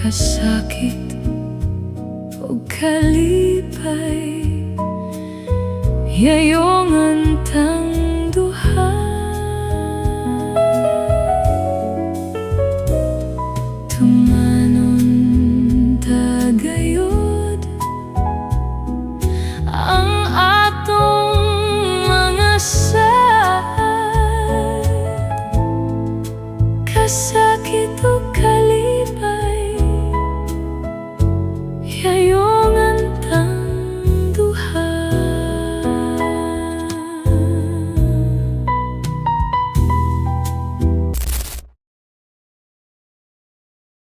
kasakit o kalipay, yayong antang duha. Tumanon tagayod ang atong mga sad, kasakit